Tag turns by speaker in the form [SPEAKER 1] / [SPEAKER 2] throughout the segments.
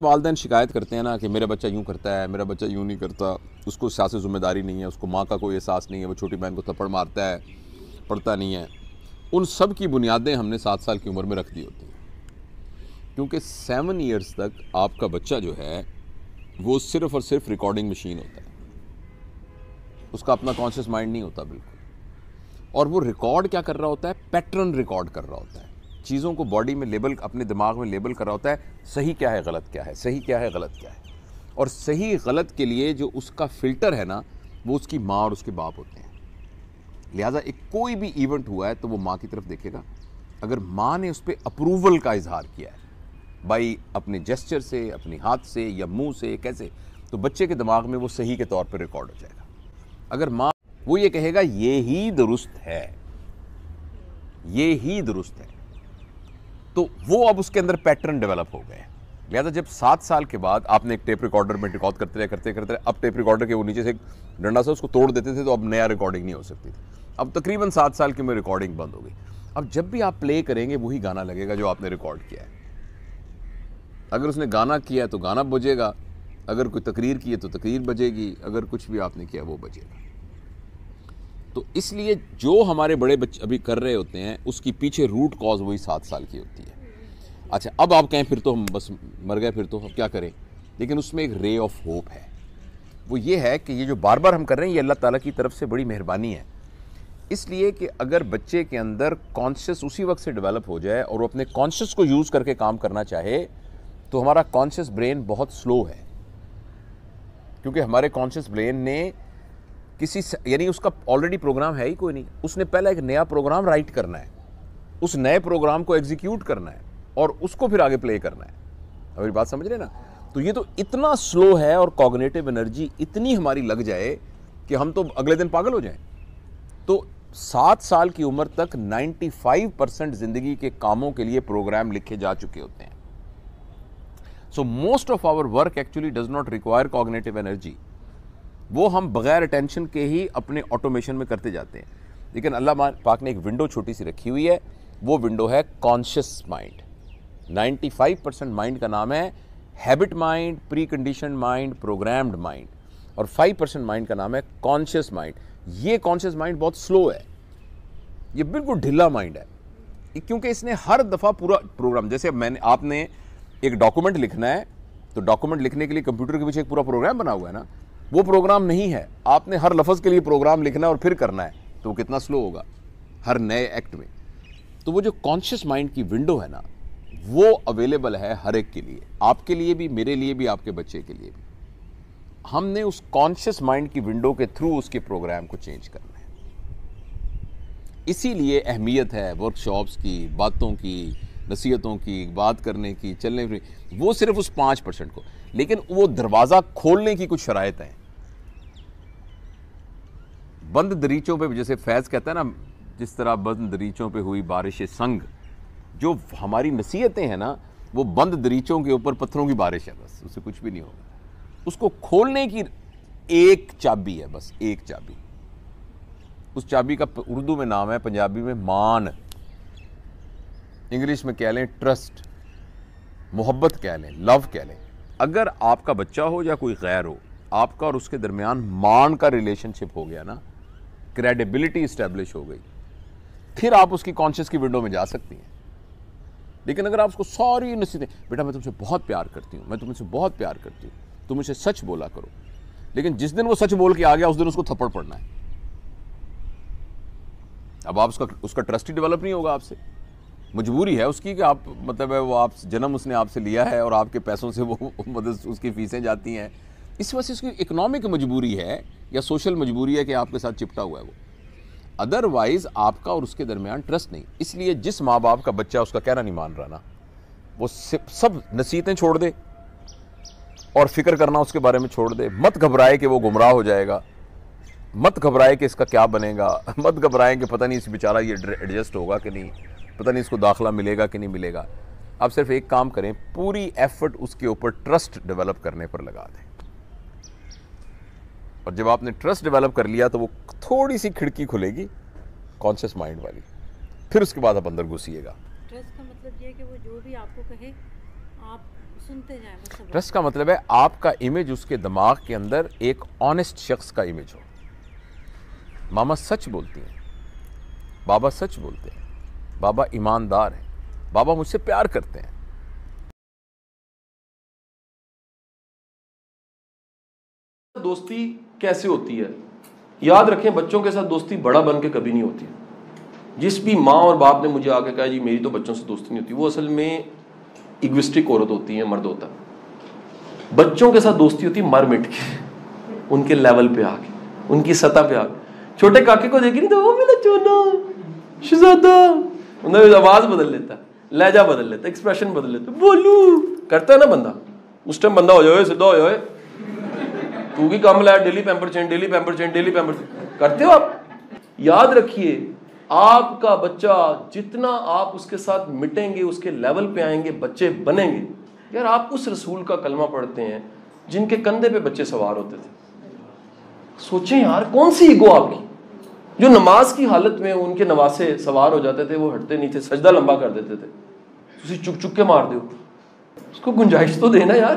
[SPEAKER 1] वालिदैन शिकायत करते हैं ना कि मेरा बच्चा यूँ करता है, मेरा बच्चा यूँ नहीं करता, उसको सियासी ज़िम्मेदारी नहीं है, उसको माँ का कोई एहसास नहीं है, वो छोटी बहन को थप्पड़ मारता है, पढ़ता नहीं है। उन सब की बुनियादें हमने 7 साल की उम्र में रख दी होती हैं, क्योंकि 7 ईयर्स तक आपका बच्चा जो है वो सिर्फ़ और सिर्फ रिकॉर्डिंग मशीन होता है, उसका अपना कॉन्शियस माइंड नहीं होता बिल्कुल। और वो रिकॉर्ड क्या कर रहा होता है? पैटर्न रिकॉर्ड कर रहा होता है, चीज़ों को बॉडी में लेबल, अपने दिमाग में लेबल कर रहा होता है, सही क्या है, गलत क्या है, सही क्या है, गलत क्या है। और सही गलत के लिए जो उसका फ़िल्टर है ना, वो उसकी माँ और उसके बाप होते हैं। लिहाजा एक कोई भी इवेंट हुआ है तो वो माँ की तरफ देखेगा। अगर माँ ने उस पर अप्रूवल का इजहार किया है भाई अपने जेस्चर से, अपने हाथ से या मुंह से, कैसे, तो बच्चे के दिमाग में वो सही के तौर पर रिकॉर्ड हो जाएगा। अगर माँ वो ये कहेगा ये ही दुरुस्त है, ये ही दुरुस्त है, तो वो अब उसके अंदर पैटर्न डेवलप हो गए। लिहाजा जब 7 साल के बाद आपने एक टेप रिकॉर्डर में रिकॉर्ड करते रहे, अब टेप रिकॉर्डर के वो नीचे से एक डंडा से उसको तोड़ देते थे, तो अब नया रिकॉर्डिंग नहीं हो सकती थी। अब तकरीबन 7 साल की में रिकॉर्डिंग बंद हो गई। अब जब भी आप प्ले करेंगे वही गाना लगेगा जो आपने रिकॉर्ड किया है। अगर उसने गाना किया है तो गाना बजेगा, अगर कोई तकरीर की है तो तकरीर बजेगी, अगर कुछ भी आपने किया वो बजेगा। तो इसलिए जो हमारे बड़े बच्चे अभी कर रहे होते हैं उसकी पीछे रूट कॉज वही 7 साल की होती है। अच्छा, अब आप कहें फिर तो हम बस मर गए, फिर तो अब क्या करें, लेकिन उसमें एक रे ऑफ होप है। वो ये है कि ये जो बार बार हम कर रहे हैं ये अल्लाह ताला की तरफ से बड़ी मेहरबानी है, इसलिए कि अगर बच्चे के अंदर कॉन्शियस उसी वक्त से डेवलप हो जाए और वो अपने कॉन्शियस को यूज़ करके काम करना चाहे, तो हमारा कॉन्शियस ब्रेन बहुत स्लो है, क्योंकि हमारे कॉन्शियस ब्रेन ने यानी उसका ऑलरेडी प्रोग्राम है ही कोई नहीं, उसने पहले एक नया प्रोग्राम राइट करना है, उस नए प्रोग्राम को एग्जीक्यूट करना है और उसको फिर आगे प्ले करना है। मेरी बात समझ रहे ना? तो ये तो इतना स्लो है और कॉग्निटिव एनर्जी इतनी हमारी लग जाए कि हम तो अगले दिन पागल हो जाएं। तो 7 साल की उम्र तक 95% जिंदगी के कामों के लिए प्रोग्राम लिखे जा चुके होते हैं। So most of our work actually does not require cognitive energy, वो हम बगैर अटेंशन के ही अपने ऑटोमेशन में करते जाते हैं। लेकिन अल्लाह पाक ने एक विंडो छोटी सी रखी हुई है, वो विंडो है कॉन्शियस माइंड। 95% माइंड का नाम है habit mind, pre condition mind, programmed mind, और 5% माइंड का नाम है कॉन्शियस माइंड। ये कॉन्शियस माइंड बहुत स्लो है, ये बिल्कुल ढिला माइंड है, क्योंकि इसने हर दफ़ा पूरा प्रोग्राम, जैसे आपने एक डॉक्यूमेंट लिखना है तो डॉक्यूमेंट लिखने के लिए कंप्यूटर के पीछे एक पूरा प्रोग्राम बना हुआ है ना, वो प्रोग्राम नहीं है। आपने हर लफ्ज़ के लिए प्रोग्राम लिखना है और फिर करना है, तो वो कितना स्लो होगा हर नए एक्ट में। तो वो जो कॉन्शियस माइंड की विंडो है ना, वो अवेलेबल है हर एक के लिए, आपके लिए भी, मेरे लिए भी, आपके बच्चे के लिए भी। हमने उस कॉन्शियस माइंड की विंडो के थ्रू उसके प्रोग्राम को चेंज करना है। इसीलिए अहमियत है वर्कशॉप्स की, बातों की, नसीहतों की, बात करने की, चलने की, वो सिर्फ उस 5% को। लेकिन वो दरवाज़ा खोलने की कुछ शराइत हैं। बंद दरीचों पे, जैसे फैज़ कहता है ना, जिस तरह बंद दरीचों पे हुई बारिश संग, जो हमारी नसीहतें हैं ना, वो बंद दरीचों के ऊपर पत्थरों की बारिश है, बस उससे कुछ भी नहीं होगा। उसको खोलने की एक चाबी है, बस एक चाबी। उस चाबी का उर्दू में नाम है, पंजाबी में मान, इंग्लिश में कह लें ट्रस्ट, मोहब्बत कह लें, लव कह लें। अगर आपका बच्चा हो या कोई गैर हो, आपका और उसके दरमियान मान का रिलेशनशिप हो गया ना, क्रेडिबिलिटी इस्टेब्लिश हो गई, फिर आप उसकी कॉन्शियस की विंडो में जा सकती हैं। लेकिन अगर आप उसको सारी नसीहतें, बेटा मैं तुमसे बहुत प्यार करती हूँ, मैं तुमसे बहुत प्यार करती हूँ, तुम मुझे सच बोला करो, लेकिन जिस दिन वो सच बोल के आ गया उस दिन उसको थप्पड़ पड़ना है। अब आप उसका ट्रस्ट ही डेवलप नहीं होगा आपसे। मजबूरी है उसकी कि आप, मतलब है वो, आप जन्म उसने आपसे लिया है और आपके पैसों से वो मतलब उसकी फीसें जाती हैं, इस वजह से उसकी इकोनॉमिक मजबूरी है या सोशल मजबूरी है कि आपके साथ चिपटा हुआ है वो। अदरवाइज आपका और उसके दरमियान ट्रस्ट नहीं। इसलिए जिस माँ बाप का बच्चा उसका कहना नहीं मान रहा ना, वो सब नसीहतें छोड़ दे और फिक्र करना उसके बारे में छोड़ दे। मत घबराए कि वो गुमराह हो जाएगा, मत घबराए कि इसका क्या बनेगा, मत घबराए कि पता नहीं इस बेचारा ये एडजस्ट होगा कि नहीं, पता नहीं इसको दाखिला मिलेगा कि नहीं मिलेगा। आप सिर्फ एक काम करें, पूरी एफर्ट उसके ऊपर ट्रस्ट डेवलप करने पर लगा दें, और जब आपने ट्रस्ट डेवलप कर लिया तो वो थोड़ी सी खिड़की खुलेगी कॉन्शियस माइंड वाली, फिर उसके बाद आप अंदर घुसिएगा।
[SPEAKER 2] ट्रस्ट का मतलब ये है कि वो जो भी आपको कहे आप सुनते जाएं बस सब।
[SPEAKER 1] ट्रस्ट का मतलब है आपका इमेज उसके दिमाग के अंदर एक ऑनेस्ट शख्स का इमेज हो। मामा सच बोलती हैं, बाबा सच बोलते हैं, बाबा ईमानदार हैं, बाबा मुझसे प्यार करते हैं।
[SPEAKER 3] दोस्ती कैसे होती है? याद रखें, बच्चों के साथ दोस्ती बड़ा बन के कभी नहीं होती। जिस भी माँ और बाप ने मुझे आके कहा जी मेरी तो बच्चों से दोस्ती नहीं होती, वो असल में इग्विस्टिक औरत होती है, मर्द होता है। बच्चों के साथ दोस्ती होती है मर मिट के, उनके लेवल पे आके, उनकी सतह पे आके। छोटे काके को देखी नहीं तो वो मेरा चोना शहजादा, मतलब आवाज बदल लेता है, लहजा बदल लेता है, एक्सप्रेशन बदल लेता है, बोलू करता है ना बंदा। उस टाइम बंदा हो जाए सीधा हो जाए, तू भी कम लाया, daily pamper change, daily pamper change, daily pamper change करते हो आप। याद रखिए, आपका बच्चा जितना आप उसके साथ मिटेंगे, उसके लेवल पे आएंगे, बच्चे बनेंगे। यार आप उस रसूल का कलमा पढ़ते हैं जिनके कंधे पे बच्चे सवार होते थे। सोचें यार, कौन सी ईगो आपकी, जो नमाज की हालत में उनके नवासे सवार हो जाते थे, वो हटते नहीं थे, सजदा लंबा कर देते थे, उसी चुक चुक के मार दो, उसको गुंजाइश तो देना यार,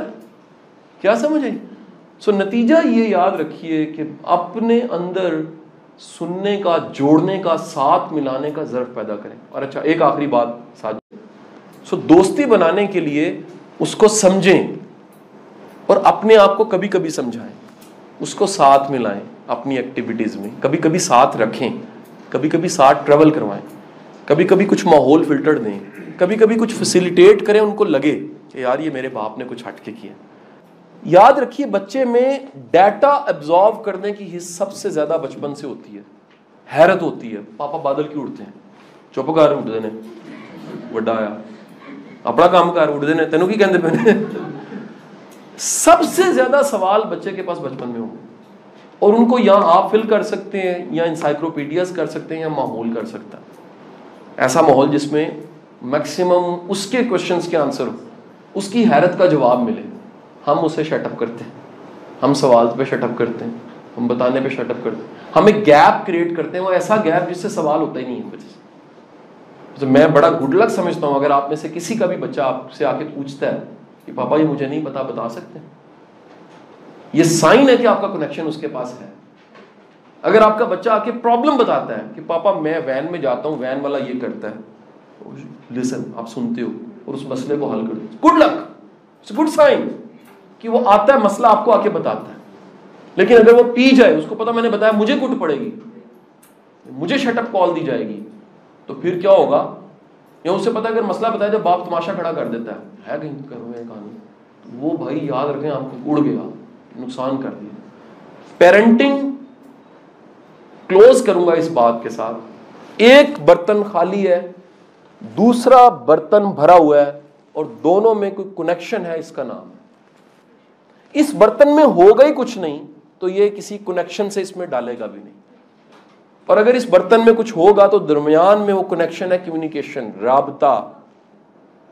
[SPEAKER 3] क्या समझ आई? सो नतीजा ये याद रखिए कि अपने अंदर सुनने का, जोड़ने का, साथ मिलाने का ज़र्फ पैदा करें। और अच्छा, एक आखिरी बात साथ, सो दोस्ती बनाने के लिए उसको समझें और अपने आप को कभी कभी समझाएं, उसको साथ मिलाएं अपनी एक्टिविटीज़ में, कभी कभी साथ रखें, कभी कभी साथ ट्रैवल करवाएं, कभी कभी कुछ माहौल फिल्टर दें, कभी कभी कुछ फैसिलिटेट करें, उनको लगे कि यार ये मेरे बाप ने कुछ हटके किया। याद रखिए, बच्चे में डाटा एब्जॉर्व करने की हिस्स सबसे ज्यादा बचपन से होती है। हैरत होती है, पापा बादल क्यों उड़ते हैं? चुप कर, उड़ते ने वड्डा आया, अपना काम कर, उड़ते ने, तेनों की कहते पे। सबसे ज्यादा सवाल बच्चे के पास बचपन में होंगे, और उनको या आप फिल कर सकते हैं, या इंसाइक्लोपीडियाज कर सकते हैं, या माहौल कर सकता है। ऐसा माहौल जिसमें मैक्सिमम उसके क्वेश्चंस के आंसर हो, उसकी हैरत का जवाब मिले, हम उसे शटअप करते हैं, हम सवाल पे शटअप करते हैं, हम बताने पे शटअप करते हैं, हम एक गैप क्रिएट करते हैं, वो ऐसा गैप जिससे सवाल होता ही नहीं है वजह से। तो मैं बड़ा गुड लक समझता हूँ अगर आप में से किसी का भी बच्चा आपसे आके पूछता है कि पापा ये मुझे नहीं पता, बता सकते हैं, ये साइन है कि आपका कनेक्शन उसके पास है। अगर आपका बच्चा आके प्रॉब्लम बताता है कि पापा मैं वैन में जाता हूँ, वैन वाला ये करता है, लिसन, आप सुनते हो और उस मसले को हल कर दो, good luck, it's good sign कि वो आता है, मसला आपको आके बताता है। लेकिन अगर वो पी जाए, उसको पता मैंने बताया मुझे कुट पड़ेगी, मुझे शटअप कॉल दी जाएगी, तो फिर क्या होगा? या उससे पता अगर मसला बताया जब बाप तमाशा खड़ा कर देता है कहीं कहानी, तो वो भाई याद रखें आपको उड़ गया, नुकसान कर दिया। पेरेंटिंग क्लोज करूंगा इस बात के साथ, एक बर्तन खाली है, दूसरा बर्तन भरा हुआ है, और दोनों में कोई कनेक्शन है, इसका नाम है। इस बर्तन में होगा ही कुछ नहीं तो ये किसी कनेक्शन से इसमें डालेगा भी नहीं, और अगर इस बर्तन में कुछ होगा तो दरमियान में वो कनेक्शन है, कम्युनिकेशन, राबता,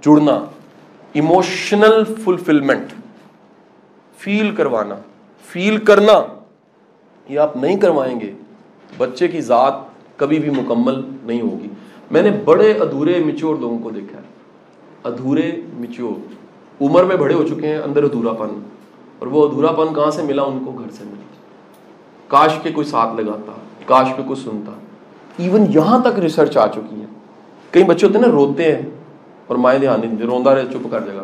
[SPEAKER 3] जुड़ना, इमोशनल फुलफिलमेंट, फील करवाना, फील करना। ये आप नहीं करवाएंगे, बच्चे की जात कभी भी मुकम्मल नहीं होगी। मैंने बड़े अधूरे मिच्योर लोगों को देखा है, अधूरे मिच्योर, उम्र में बड़े हो चुके हैं, अंदर अधूरापन, और वो अधूरापन कहाँ से मिला? उनको घर से मिला। काश के कोई साथ लगाता, काश के कोई सुनता। इवन यहाँ तक रिसर्च आ चुकी है, कई बच्चे होते हैं ना, रोते हैं और माएँ ध्यान नहीं देती, रोंदा रहे, चुप कर जगह,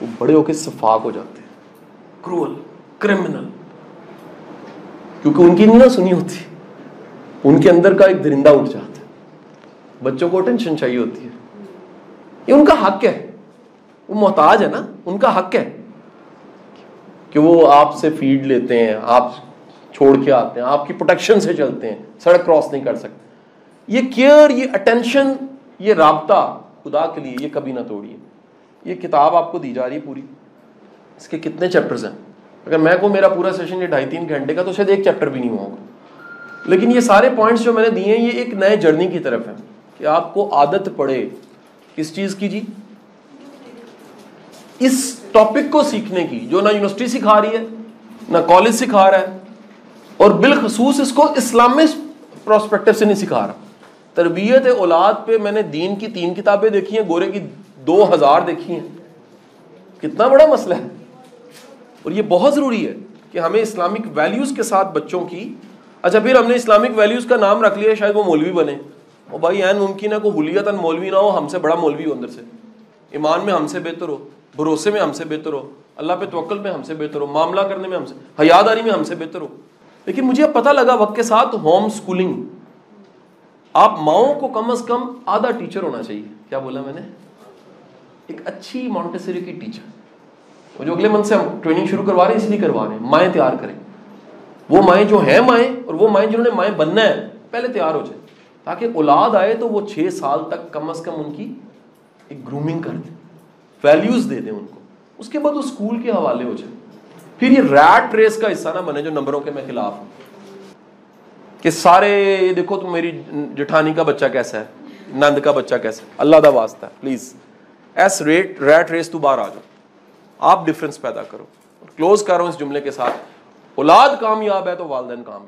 [SPEAKER 3] वो बड़े होकर सफाक हो जाते हैं, क्रूअल, क्रिमिनल, क्योंकि उनकी नहीं ना सुनी होती, उनके अंदर का एक दरिंदा उठ जाता है। बच्चों को अटेंशन चाहिए होती है, ये उनका हक है, वो मोहताज है ना, उनका हक है कि वो आपसे फीड लेते हैं, आप छोड़ के आते हैं, आपकी प्रोटेक्शन से चलते हैं, सड़क क्रॉस नहीं कर सकते। ये केयर, ये अटेंशन, ये राब्ता खुदा के लिए, ये कभी ना तोड़िए। ये किताब आपको दी जा रही है पूरी, इसके कितने चैप्टर्स हैं? अगर मैं को मेरा पूरा सेशन ये 2.5-3 घंटे का, तो शायद एक चैप्टर भी नहीं हुआ होगा। लेकिन ये सारे पॉइंट्स जो मैंने दिए हैं, ये एक नए जर्नी की तरफ है कि आपको आदत पड़े किस चीज़ की जी? इस टॉपिक को सीखने की, जो ना यूनिवर्सिटी सिखा रही है, ना कॉलेज सिखा रहा है, और बिलखसूस इसको इस्लामिक प्रोस्पेक्टिव से नहीं सिखा रहा। तरबियत औलाद पे मैंने दीन की 3 किताबें देखी हैं, गोरे की 2000 देखी हैं, कितना बड़ा मसला है। और ये बहुत ज़रूरी है कि हमें इस्लामिक वैल्यूज़ के साथ बच्चों की, अच्छा फिर हमने इस्लामिक वैल्यूज़ का नाम रख लिया, शायद वो मौलवी बने। और भाई ऐन मुमकिन है कोई हुलियतन मौलवी ना हो, हमसे बड़ा मौलवी हो अंदर से, ईमान में हमसे बेहतर हो, भरोसे में हमसे बेहतर हो, अल्लाह पे तवक्कुल में हमसे बेहतर हो, मामला करने में हमसे, हयादारी में हमसे बेहतर हो। लेकिन मुझे पता लगा वक्त के साथ होम स्कूलिंग, आप माओ को कम से कम आधा टीचर होना चाहिए। क्या बोला मैंने? एक अच्छी मॉन्टेसरी की टीचर, वो जो अगले मंथ से हम ट्रेनिंग शुरू करवा रहे हैं इसलिए करवा रहे हैं, माएँ तैयार करें। वो माएँ जो हैं माएँ, और वो माएँ जिन्होंने माएँ बनना है, पहले तैयार हो जाए, ताकि औलाद आए तो वो 6 साल तक कम से कम उनकी एक ग्रूमिंग कर दें, वैल्यूज़ दे दें उनको। उसके बाद वो स्कूल के हवाले हो जाए। फिर ये रैट रेस का हिस्सा ना बने जो नंबरों के मैं खिलाफ हूँ, कि सारे देखो तुम मेरी जेठानी का बच्चा कैसा है, नंद का बच्चा कैसा है। अल्लाह दा वास्ता है, प्लीज़ एस रैट रेस तू बाहर आ जाओ, आप डिफरेंस पैदा करो। क्लोज कर रहा हूँ इस जुमले के साथ, औलाद कामयाब है तो वालिदैन कामयाब।